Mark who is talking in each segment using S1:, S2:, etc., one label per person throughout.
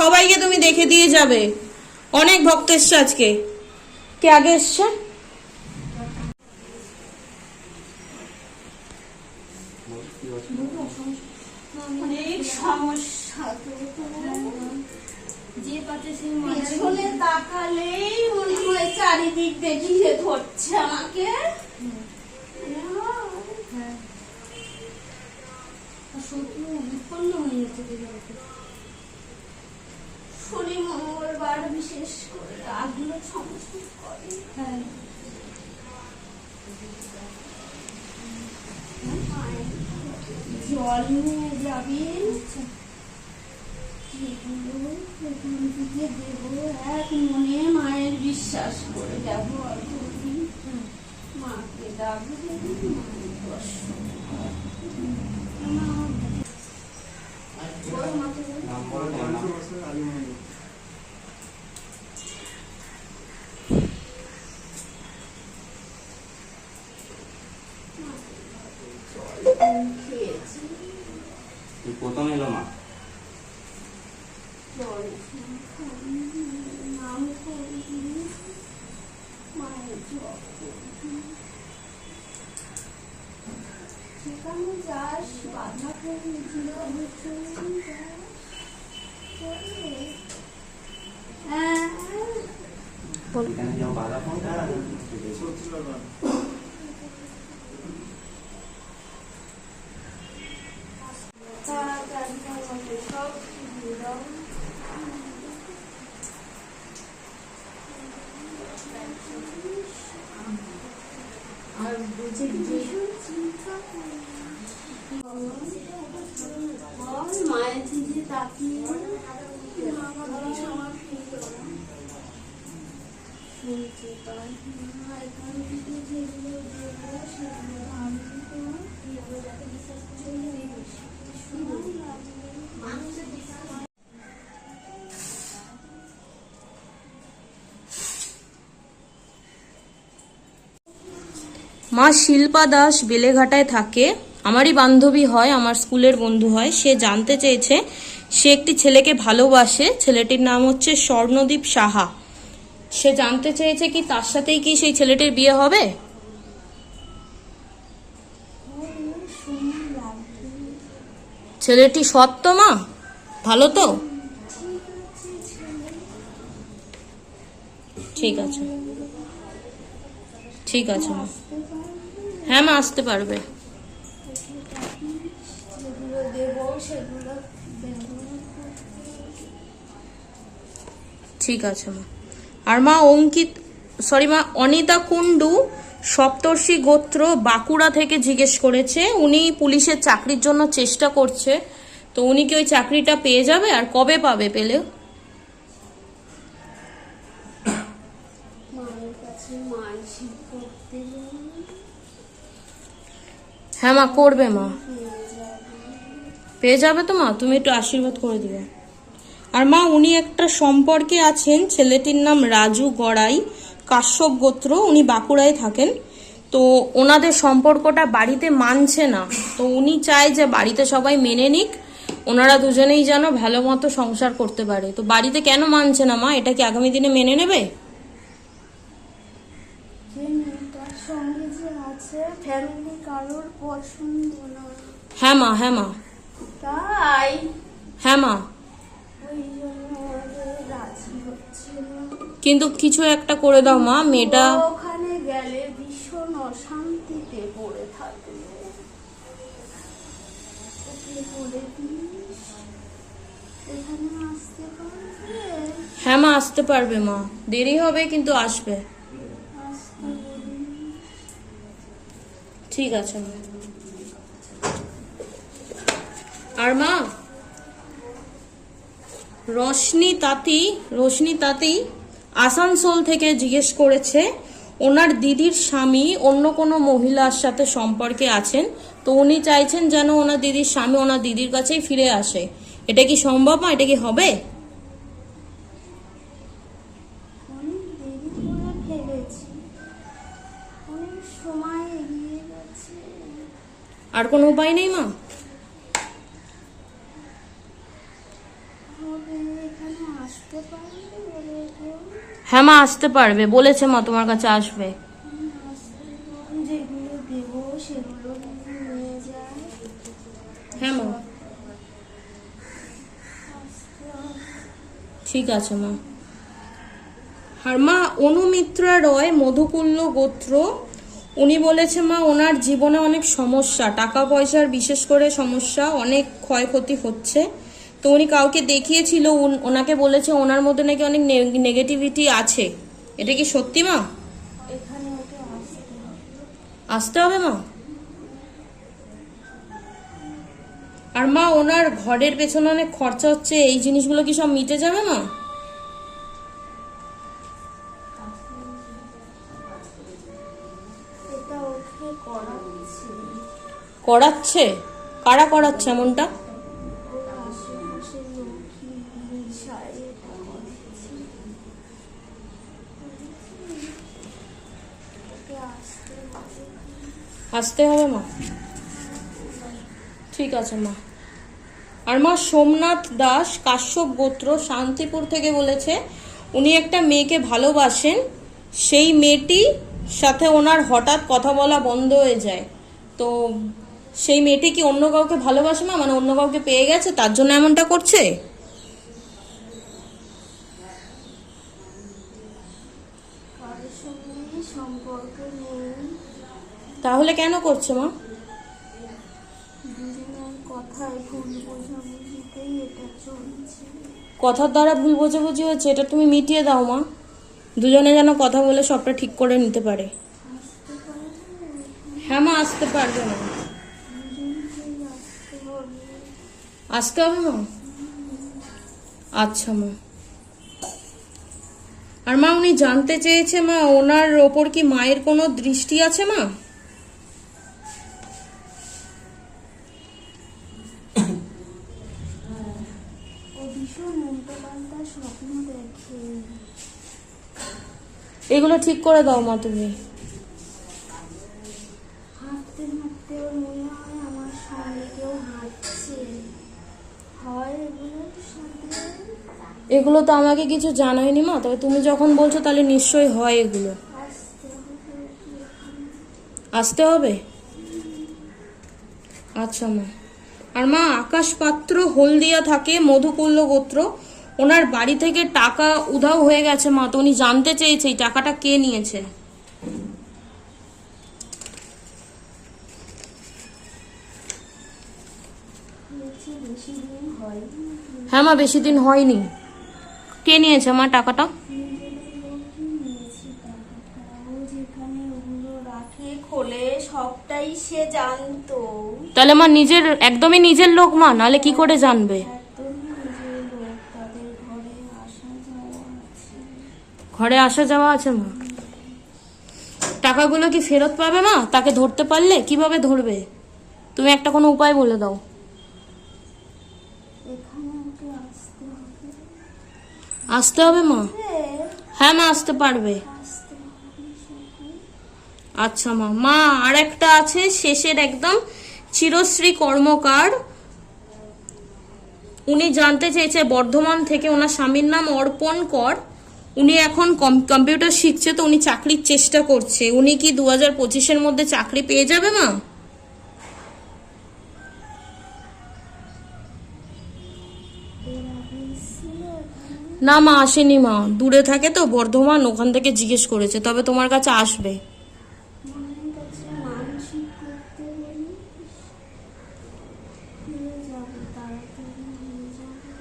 S1: সবাইকে তুমি দেখে দিয়ে যাবে। অনেক ভক্ত এসছে আজকে। কে আগে এসছে?
S2: অনেক সমস্যা যে পাতে সেই পেছনে তাকালেই মনে হয় চারিদিক দেখিয়ে ধরছে আমাকে। শনি মঙ্গলবার বিশেষ করে রাগগুলো সমস্ত করে। জল নিয়ে যাবি, দেবো এক মনে মায়ের বিশ্বাস করে ব্যবহার করবি। মাকে ডাকবি, মায়ের দর্শন খেয়েছি।
S3: প্রথম এলো মা
S2: নাম করবি, মায়ের জপ করবি, সেখানে যাস বাধা করবি,
S3: এখানে যাও বাধা কোনটা
S2: সব সুবিধা আর বুঝে মায়ের দিকে তাকিয়ে শুনতে পাই এখান থেকে যেগুলো দেবো সেগুলো আমি
S1: মা শিল্পা দাস বেলেঘাটায় থাকে, আমারই বান্ধবী হয়, আমার স্কুলের বন্ধু হয়। সে জানতে চেয়েছে সে একটি ছেলেকে ভালোবাসে, ছেলেটির নাম হচ্ছে স্বর্ণদীপ সাহা। সে জানতে চেয়েছে কি তার সাথেই কি সেই ছেলেটির বিয়ে হবে? ছেলেটি সৎ তো মা? ভালো তো? ঠিক আছে, ঠিক আছে মা। হ্যাঁ মা, আসতে পারবে। ঠিক আছে মা। আর মা অনিতা কুন্ডু সপ্তর্ষি গোত্র বাঁকুড়া থেকে জিজ্ঞেস করেছে, উনি পুলিশের চাকরির জন্য চেষ্টা করছে, তো উনি কি ওই চাকরিটা পেয়ে যাবে? আর কবে পাবে? পেলে হ্যাঁ মা, করবে মা, পেয়ে যাবে তো মা, তুমি একটু আশীর্বাদ করে দিবে। আর মা উনি একটা সম্পর্কে আছেন, ছেলেটির নাম রাজু গড়াই, কাশ্যপ গোত্র, উনি বাঁকুড়ায় থাকেন। তো ওনাদের সম্পর্কটা বাড়িতে মানছে না, তো উনি চায় যে বাড়িতে সবাই মেনে নিক, ওনারা দুজনেই যেন ভালো মতো সংসার করতে পারে। তো বাড়িতে কেন মানছে না মা? এটা কি আগামী দিনে মেনে নেবে? হ্যাঁ মা, হ্যাঁ মা,
S2: তাই
S1: হ্যাঁ মা, কিন্তু কিছু একটা করে দাও মা, মেয়েটা
S2: ওখানে গেলে ভীষণ অশান্তিতে পড়ে থাকবে। এখানে আসতে পারবে?
S1: হ্যাঁ মা, আসতে পারবে মা, দেরি হবে কিন্তু আসবে। ঠিক আছে মা। আর মা রোশনি তাঁতি আসানসোল থেকে জিজ্ঞেস করেছে, ওনার দিদির স্বামী অন্য কোনো মহিলার সাথে সম্পর্কে আছেন, তো উনি চাইছেন যেন ওনার দিদির স্বামী ওনার দিদির কাছেই ফিরে আসে। এটা কি সম্ভব মা? এটা কি হবে? আর কোনো উপায় নেই মা? হ্যাঁ মা আসতে পারবে, বলেছে মা তোমার কাছে আসবে।
S2: যেগুলো দেবো সেগুলো নিয়ে যায়।
S1: হ্যাঁ মা ঠিক আছে মা। আর মা অনুমিত্রা রয় মধুকুল্ল গোত্র, উনি বলেছে মা ওনার জীবনে অনেক সমস্যা, টাকা পয়সার বিশেষ করে সমস্যা, অনেক ক্ষয়ক্ষতি হচ্ছে। তো উনি কাউকে দেখিয়েছিল, ওনাকে বলেছে ওনার মধ্যে নাকি অনেক নেগেটিভিটি আছে। এটা কি সত্যি মা?
S2: এখানে ওকে
S1: আসতে হবে মা। আর মা ওনার ঘরের পেছনে অনেক খরচা হচ্ছে, এই জিনিসগুলো কি সব মিটে যাবে মা?
S2: এটা ওকে করাচ্ছে।
S1: করাচ্ছে? কারা করাচ্ছে এমনটা?
S2: ওর আশেপাশের লোকই সারে এটা করাচ্ছে। ওকে আসতে হবে।
S1: আসতে হবে মা। ঠিক আছে মা। আর মা সোমনাথ দাস কাশ্যপ গোত্র শান্তিপুর থেকে বলেছে উনি একটা মেয়েকে ভালোবাসেন, সেই মেয়েটি সাথে ওনার হঠাৎ কথা বলা বন্ধ হয়ে যায়। তো সেই মেয়েটি কি অন্য কাউকে ভালোবাসে মা, মানে অন্য কাউকে পেয়ে গেছে তার জন্য এমনটা করছে?
S2: কারোর সঙ্গে সম্পর্ক নেই,
S1: তাহলে কেন করছে মা?
S2: দুজনের কথায় ভুল বোঝাবুঝিতেই এটা চলছে।
S1: কথার দ্বারা ভুল বোঝাবুঝি হচ্ছে, এটা তুমি মিটিয়ে দাও মা। দুজনে যেন কথা বলে সবটা ঠিক করে নিতে পারে।
S2: আসতে পারবে?
S1: হ্যাঁ মা আসতে পারবে না।
S2: দুজনকেই আসতে হবে।
S1: আসতে হবে মা। আচ্ছা মা। আর মা উনি জানতে চেয়েছে মা ওনার ওপর কি মায়ের কোনো দৃষ্টি আছে মা?
S2: ও ভীষণ উল্টোপাল্টা স্বপ্ন দেখে।
S1: এগুলো ঠিক করে দাও মা তুমি।
S2: হাঁটতে হাঁটতে ওর মনে হয় আমার সঙ্গে কেউ হাঁটছে। হয় এগুলোর সাথে।
S1: এগুলো তো আমাকে কিছু জানায়নি মা, তবে তুমি যখন বলছো তাহলে নিশ্চয়ই হয় এগুলো।
S2: আসতে হবে কি এখানে?
S1: আসতে হবে। আচ্ছা মা। আর মা আকাশ পাত্র হলদিয়া থাকে মধুকুল্ল গোত্র, ওনার বাড়ি থেকে টাকা উধাও হয়ে গেছে মা, তো উনি জানতে চেয়েছে এই টাকাটা কে নিয়েছে।
S2: হয়েছে বেশি দিন হয়নি।
S1: হ্যাঁ মা বেশি দিন হয়নি। কে নিয়েছে মা টাকাটা?
S2: নিজেদের লোকই নিয়েছে টাকাটা। ও যেখানে ওগুলো রাখে খোলে সবটাই সে জানতো।
S1: তাহলে মা নিজের একদমই নিজের লোক মা, নালে কি করে জানবে?
S2: একদমই নিজের লোক, তাদের ঘরে আসা যাওয়া আছে।
S1: ঘরে আসা যাওয়া আছে মা। টাকাগুলো কি ফেরত পাবে মা? তাকে ধরতে পারলে কিভাবে ধরবে? তুমি একটা কোনো উপায় বলে দাও।
S2: এখানে ওকে আসতে হবে।
S1: আসতে হবে মা। হ্যাঁ মা আসতে পারবে।
S2: আসতে হবে শুধু।
S1: আচ্ছা মা। মা আর একটা আছে শেষের একদম, চিরশ্রী কর্মকার, উনি জানতে চেয়েছে বর্ধমান থেকে, ওনার স্বামীর নাম অর্পণ কর, উনি এখন কম্পিউটার শিখছে, তো উনি চাকরির চেষ্টা করছে, উনি কি 2025-এর মধ্যে চাকরি পেয়ে যাবে মা?
S2: এর আগে এসেছিল এখানে?
S1: না মা আসেনি মা, দূরে থাকে তো বর্ধমান, ওখান থেকে জিজ্ঞেস করেছে, তবে তোমার কাছে আসবে।
S2: মায়ের কাছে মানসিক করতে বলিস, হয়ে যাবে তাড়াতাড়ি হয়ে যাবে।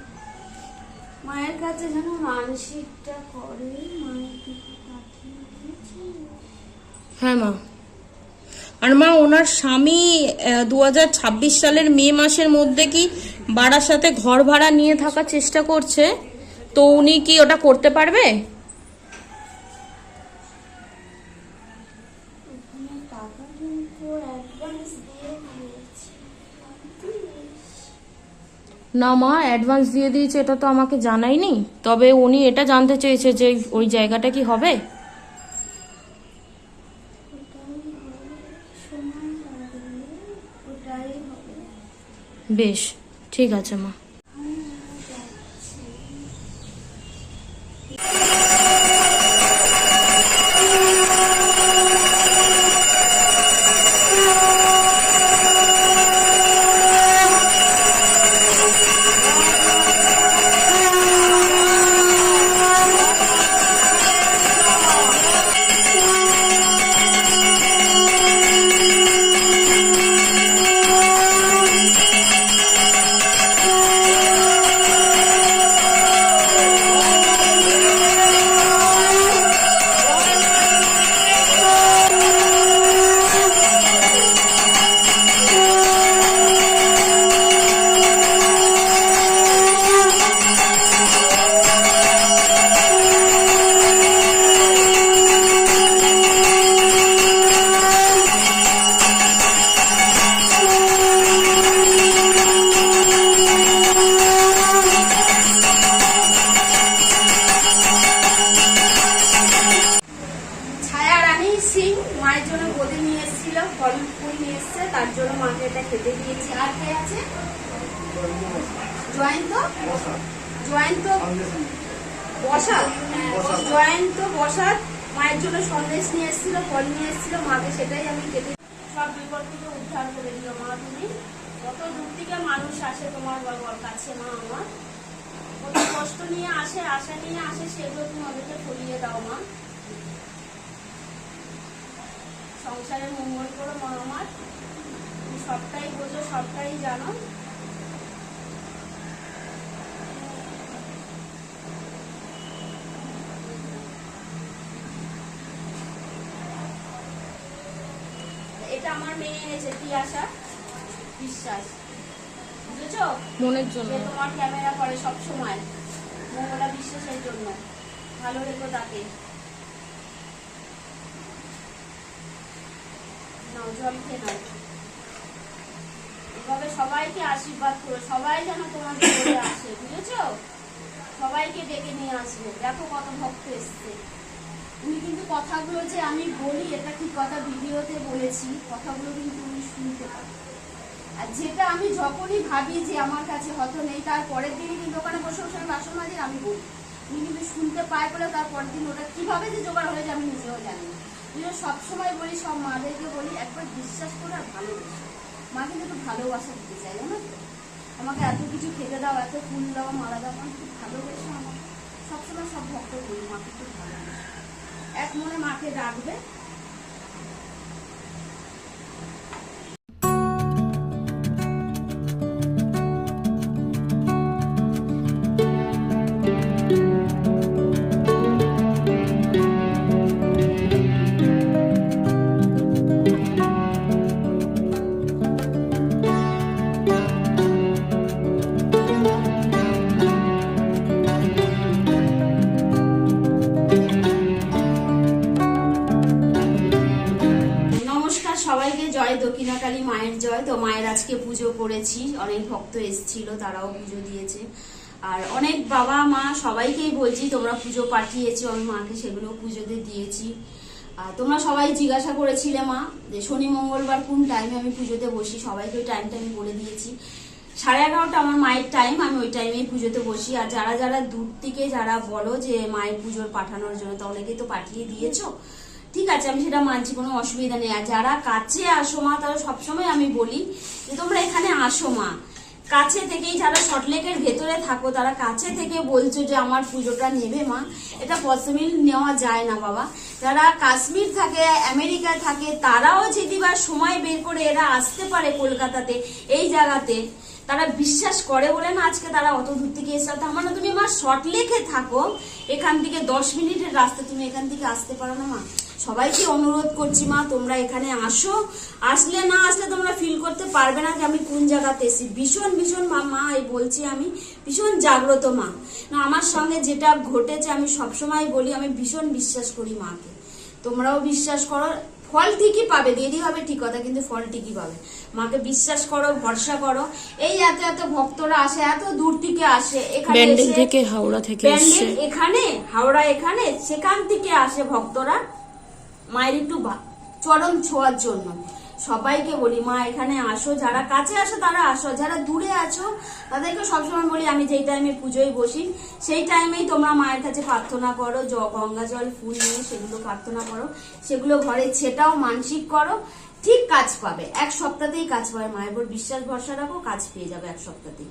S2: মায়ের কাছে যেন মানসিকটা করে, মায়ের দিকে তাকিয়ে দিয়েছিস।
S1: হ্যাঁ মা। আর মা ওনার স্বামী 2026 সালের মে মাসের মধ্যে কি বারাসাতে ঘর ভাড়া নিয়ে থাকার চেষ্টা করছে, তো উনি কি ওটা করতে পারবে?
S2: ওখানে টাকা কিন্তু অ্যাডভান্স দিয়ে দিয়েছে।
S1: না মা অ্যাডভান্স দিয়ে দিয়েছে এটা তো আমাকে জানায়নি, তবে উনি এটা জানতে চেয়েছে যে ওই জায়গাটা কি হবে।
S2: ওটাই হবে, সময় লাগবে, ওটাই হবে।
S1: বেশ ঠিক আছে মা।
S2: আমি যাচ্ছি। এটা খেতে দিয়েছি। আর কে আছে? জয়ন্ত জয়ন্ত বসাক, জয়ন্ত বসাক মায়ের জন্য সন্দেশ নিয়ে এসেছিল, ফল নিয়ে এসেছিল, মাকে সেটাই আমি কেটে সব বিপদ থেকে উদ্ধার করে দিও মা। তুমি কত দূর থেকে মানুষ আসে তোমার বাবার কাছে মা, আমার কত কষ্ট নিয়ে আসে, আশা নিয়ে আসে, সেগুলো তুমি ওদেরকে ফলিয়ে দাও মা। সংসারের মঙ্গল করো মা আমার, তুমি সবটাই বোঝো, সবটাই জানো। এটা আমার মেয়ে এনেছে তিয়াশা বিশ্বাস, বুঝেছো?
S1: মনের জন্য।
S2: যে তোমার ক্যামেরা করে সব সময়, মঙ্গলা বিশ্বাসের জন্য। ভালো রেখো তাকে। নাও জল খেয়ে নাও। এভাবে সবাইকে আশীর্বাদ করো, সবাই যেন তোমাদের ঘরে আসে, বুঝেছো? সবাইকে ডেকে নিয়ে আসবে। দেখো কত ভক্ত এসছে। উনি কিন্তু কথাগুলো যে আমি বলি, এটা ঠিক কথা, ভিডিওতে বলেছি, কথাগুলো কিন্তু উনি শুনতে পান। আর যেটা আমি যখনই ভাবি যে আমার কাছে হয়তো নেই, তার পরের দিনই কিন্তু ওখানে বসে বসে আমি বাসন মাজি, আমি বলি। উনি কিন্তু শুনতে পায় বলে তার পরের দিন ওটা কিভাবে যে জোগাড় হয়েছে আমি নিজেও জানি না। আমি সবসময় বলি, সব মাদেরকে বলি, একবার বিশ্বাস করে আর ভালোবাসো। মা কিন্তু একটু ভালোবাসা দিতে চাই, জানো তো? আমাকে এত কিছু খেতে দাও, এত ফুল দাও, মালা দাও, আমার খুব ভালোবেসে আমার সবসময় সব ভক্ত বলি মাকে খুব ভালোবাসে, এক মনে মাকে ডাকবে। সবাইকে জয় দক্ষিণাকালী মায়ের জয়। তো মায়ের আজকে পুজো করেছি, অনেক ভক্ত এসেছিল, তারাও পুজো দিয়েছে। আর অনেক বাবা মা সবাইকেই বলছি তোমরা পুজো পাঠিয়েছি, আমি মাকে সেগুলো পুজোতে দিয়েছি। আর তোমরা সবাই জিজ্ঞাসা করেছিলে মা যে শনি মঙ্গলবার কোন টাইমে আমি পুজোতে বসি, সবাইকে ওই টাইমটা আমি বলে দিয়েছি। 11:30টা আমার মায়ের টাইম, আমি ওই টাইমেই পুজোতে বসি। আর যারা যারা দূর থেকে যারা বলো যে মায়ের পুজোর পাঠানোর জন্য, তো অনেকেই তো পাঠিয়ে দিয়েছো, ঠিক আছে, আমি সেটা মানছি, কোনো অসুবিধা নেই। আর যারা কাছে আসো মা, তারা সবসময় আমি বলি যে তোমরা এখানে আসো মা, কাছে থেকেই। যারা সল্টলেকের ভেতরে থাকো তারা কাছে থেকে বলছো যে আমার পুজোটা নেবে মা, এটা পসিবল নেওয়া যায় না বাবা। যারা কাশ্মীর থাকে, আমেরিকায় থাকে, তারাও যদি বা সময় বের করে এরা আসতে পারে কলকাতাতে, এই জায়গাতে তারা বিশ্বাস করে বলে না আজকে তারা অত দূর থেকে এসে। আমার না, তুমি মা সল্টলেকে থাকো, এখান থেকে 10 মিনিটের রাস্তা, তুমি এখান থেকে আসতে পারো না মা? সবাইকে অনুরোধ করছি মা, তোমরা এখানে আসো। আসলে না আসলে তোমরা ফিল করতে পারবে না যে আমি কোন জায়গাতে এসেছি। ভীষণ ভীষণ মা এই বলছি, আমি ভীষণ জাগ্রত মা। না, আমার সঙ্গে যেটা ঘটেছে আমি সবসময় বলি, আমি ভীষণ বিশ্বাস করি মাকে, তোমরাও বিশ্বাস করো। ফল ঠিকই পাবে, দেরি হবে ঠিক কথা, কিন্তু ফল ঠিকই পাবে। মাকে বিশ্বাস করো, ভরসা করো। এই এত এত ভক্তরা আসে, এত দূর থেকে আসে, এখানে
S1: থেকে হাওড়া থেকে
S2: এখানে হাওড়া, এখানে সেখান থেকে আসে ভক্তরা মায়ের একটু চরণ ছোঁয়ার জন্য। সবাইকে বলি মা এখানে আসো, যারা কাছে আসো তারা আসো, যারা দূরে আছো তাদেরকে সবসময় বলি আমি যেই টাইমে পুজোয় বসি সেই টাইমেই তোমরা মায়ের কাছে প্রার্থনা করো, গঙ্গা জল ফুল নিয়ে সেগুলো প্রার্থনা করো, সেগুলো ঘরে ছেটাও, মানসিক করো, ঠিক কাজ পাবে। 1 সপ্তাহতেই কাজ পাবে। মায়ের উপর বিশ্বাস ভরসা রাখো, কাজ পেয়ে যাবে 1 সপ্তাহতেই।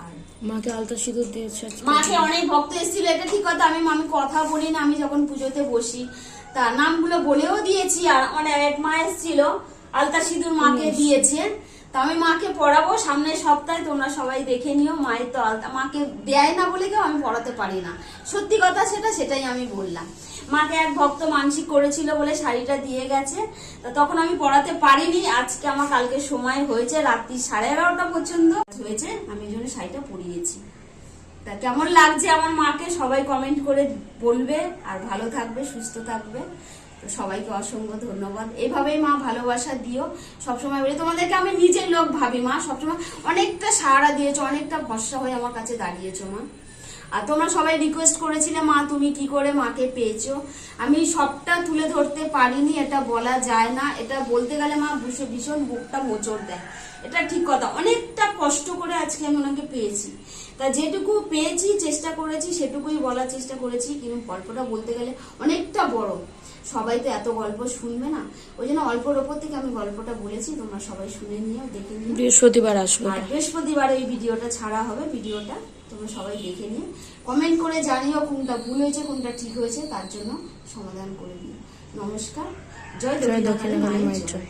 S2: আর
S1: মাকে আলতা সিঁদুর দিয়েছে,
S2: মাকে অনেক ভক্ত এসেছিল, এটা ঠিক কথা। আমি কথা বলি না, আমি যখন পুজোতে বসি তা নামগুলো বলেও দিয়েছি। আর মানে এক মা এসেছিল, আলতা সিঁদুর মাকে দিয়েছে, তা আমি মাকে পড়াবো সামনের সপ্তাহে, তোমরা সবাই দেখে নিও। মায়ের তো আলতা মাকে দেয় না বলে কেউ আমি পড়াতে পারি না, সত্যি কথা সেটাই আমি বললাম। মাকে এক ভক্ত মানসিক করেছিল বলে শাড়িটা দিয়ে গেছে, তা তখন আমি পড়াতে পারিনি। আজকে আমার কালকে সময় হয়েছে, রাত্রি 11:30টা পর্যন্ত হয়েছে, আমি এই জন্য শাড়িটা পরিয়েছি। তা কেমন লাগছে আমার মাকে সবাই কমেন্ট করে বলবে। আর ভালো থাকবে, সুস্থ থাকবে। তো সবাইকে অসংখ্য ধন্যবাদ। এভাবেই মা ভালোবাসা দিও। সবসময় বলি তোমাদেরকে আমি নিজের লোক ভাবি মা, সবসময় অনেকটা সাহারা দিয়েছো, অনেকটা ভরসা হয়ে আমার কাছে দাঁড়িয়েছো মা। আর তোমরা সবাই রিকোয়েস্ট করেছিলে মা তুমি কি করে মাকে পেয়েছো। আমি সবটা তুলে ধরতে পারিনি, এটা বলা যায় না, এটা বলতে গেলে মা ভীষণ বুকটা মোচড় দেয়। এটা ঠিক কথা, অনেকটা কষ্ট করে আজকে আমি ওনাকে পেয়েছি। তা যেটুকু পেয়েছি চেষ্টা করেছি সেটুকুই বলার চেষ্টা করেছি, কিন্তু গল্পটা বলতে গেলে অনেকটা বড়, সবাই তো এত গল্প শুনবে না, ওই জন্য অল্পর ওপর থেকে আমি গল্পটা বলেছি। তোমরা সবাই শুনে নিও, দেখে নিও।
S1: বৃহস্পতিবার আসবে।
S2: আর বৃহস্পতিবার এই ভিডিওটা ছাড়া হবে, ভিডিওটা তোমরা সবাই দেখে নিও, কমেন্ট করে জানিও কোনটা ভুল হয়েছে কোনটা ঠিক হয়েছে, তার জন্য সমাধান করে দিও। নমস্কার, জয় দক্ষিণাকালী মায়ের জয়।